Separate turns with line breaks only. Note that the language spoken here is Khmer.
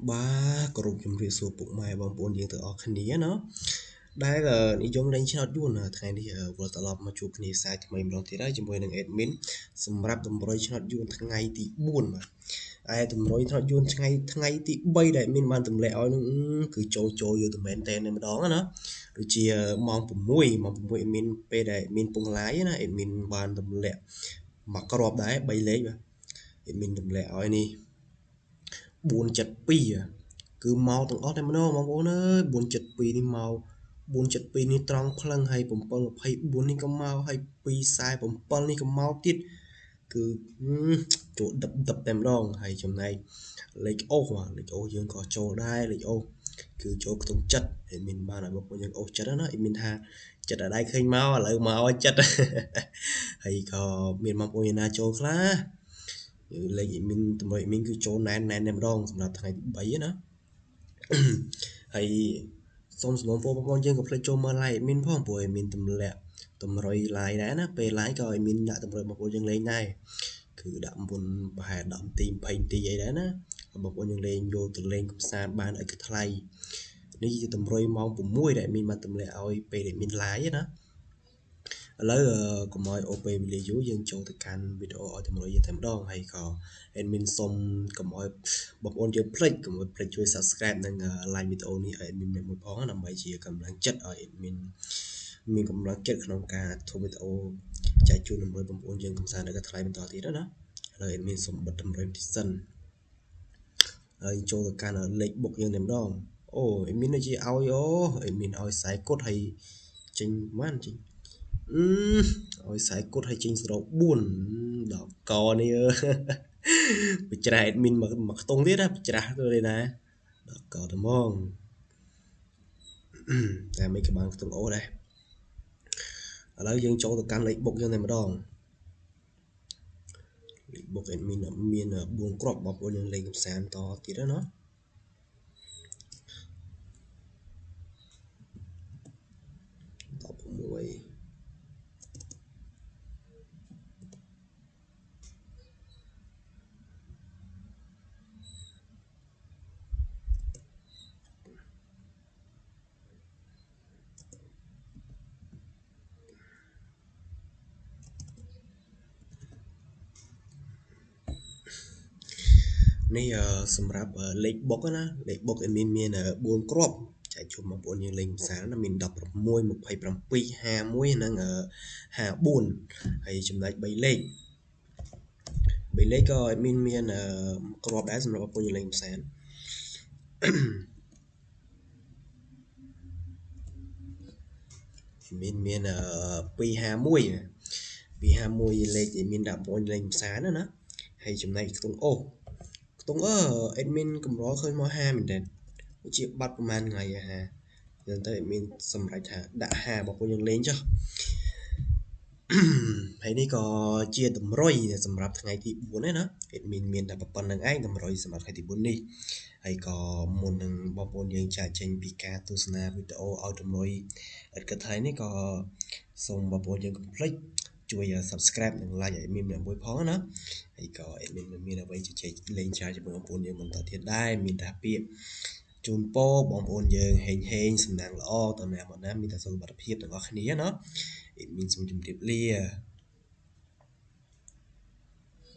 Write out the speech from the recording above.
Baក្រុមជំរាបសួរពុកម៉ែបងប្អូនយើងទាំងអស់គ្នាណាដែលនិយមលេងឆ្នោតយួនថ្ងៃនេះវិលត្រឡប់មកជួបគ្នាខ្សែថ្មីម្ដងទៀតហើយជាមួយនឹង admin សម្រាប់តម្រុយឆ្នោតយួនថ្ងៃទី4បាទហើយតម្រុយឆ្នោតយួនថ្ងៃទី3ដែល admin បានទម្លាក់ឲ្យនោះគឺចូលយកទៅមែនតែម្ដងណាដូចជាម៉ោង6 admin ពេលដែល admin ពង live ណា admin បានទម្លាក់មកគ្រាប់ដែរ3លេខបាទ admin ទម្លាក់ឲ្យនេះ472គឺមកទាំងអស់តែម្ដងបងប្អូនអើយ472នេះមក472នេះត្រង់ផ្លឹងហើយ724នេះក៏មកហើយ247នេះក៏មកទៀតគឺចូលដិបតែម្ដងហើយចំណែកលេខអូសបាទលេខអូសយើងក៏ចូលដែរលេខអូសគឺចូលក្នុងចិត្តហើយមានបានឲ្យបងប្អូនយើងអូសចិត្តណាមានថាចិត្តឲ្យដៃឃើញមកឥឡូវមកឲ្យចិត្តហើយក៏មានបងប្អូនណាចូលខ្លះលេខadmin តម្រុយadmin គឺចូលណែនតែម្ដងសម្រាប់ថ្ងៃទី3ណាហើយសូមសំណូមពរបងប្អូនយើងកុំភ្លេចចូលមើល like admin ផងព្រោះ admin ទម្លាក់តម្រុយ like ដែរណាពេល like ក៏ admin ដាក់តម្រុយបងប្អូនយើងលេងដែរគឺដាក់មុនប្រហែល10នាទី20នាទីអីដែរណាបងប្អូនយើងលេងយកទៅលេងកំសាន្តបានឲ្យគិតថ្លៃនេះជាតម្រុយម៉ោង6ដែល admin បានទម្លាក់ឲ្យពេល admin like ណាឥឡូវកុំឲ្យអូពេលវេលាយូរយើងចូលទៅកាន់វីដេអូឲ្យតម្រុយតែម្ដងហើយក៏ admin សុំកុំឲ្យបងប្អូនយើងភ្លេចជួយ subscribe និង like វីដេអូនេះឲ្យ admin មួយផងដើម្បីជាកម្លាំងចិត្តឲ្យ admin មានកម្លាំងចិត្តក្នុងការធ្វើវីដេអូចែកជូនដល់បងប្អូនយើងកំសាន្តដល់ថ្លៃបន្តទៀតណាឥឡូវ admin សុំបិទតម្រុយបន្តិចសិនហើយចូលទៅកាន់លេខបុកយើងតែម្ដងអូ admin ដូចជាឲ្យadmin ឲ្យខ្សែគុតហើយចេញបានចេញឲ្យខ្សែគុតហើយចេញ04ដល់កនេះបច្រាស់ admin មកខ្ទង់ទៀតណាបច្រាស់ទៅនេះណាដល់កត្មងតែមិនក្បាលខ្ទង់អូដែរឥឡូវយើងចូលទៅកាន់លេខបុកយើងតែម្ដងលេខបុក admin មាន4គ្រាប់បងប្អូនយើងលេងកំសាន្តតទៀតណា16នេះសម្រាប់លេខបុកណាលេខបុក admin មាន4គ្រាប់ចែកជូនបងប្អូនយើងលេងកំសាន្តណាមាន16 27 51និង54ហើយចំណែក3លេខក៏ admin មានគ្រាប់ដែរសម្រាប់បងប្អូនយើងលេងកំសាន្តមាន251លេខ admin ដាក់បងប្អូនលេងកំសាន្តណាហើយចំណែកខ្ទង់អូសខ្ទង់admin កម្រឃើញមក50មែនតើដូចជាបាត់ប្រហែលថ្ងៃហ្នឹងទៅ admin សម្រេចថាដាក់50បងប្អូនយើងលេងចុះហើយនេះក៏ជាតម្រុយសម្រាប់ថ្ងៃទី4ណា admin មានតែប៉ុណ្្នឹងឯងតម្រុយសម្រាប់ថ្ងៃទី4នេះហើយក៏មុននឹងបងប្អូនយើងចាកចេញពីការទស្សនាវីដេអូឲ្យតម្រុយឥតគិតថ្លៃនេះក៏សូមបងប្អូនយើងកុំភ្លេចជួយ subscribe និង like ឲ្យ admin មួយផងណាហើយក៏ admin មានអ្វីជជែកលេងច្រើនជាមួយបងប្អូនយើងបន្តទៀតដែរមានតែពាក្យជូនពរបងប្អូនយើងហេងសំណាងល្អតើណាមកណាមានតែសុខភាពទាំងអស់គ្នាណា admin សូមជម្រាបលា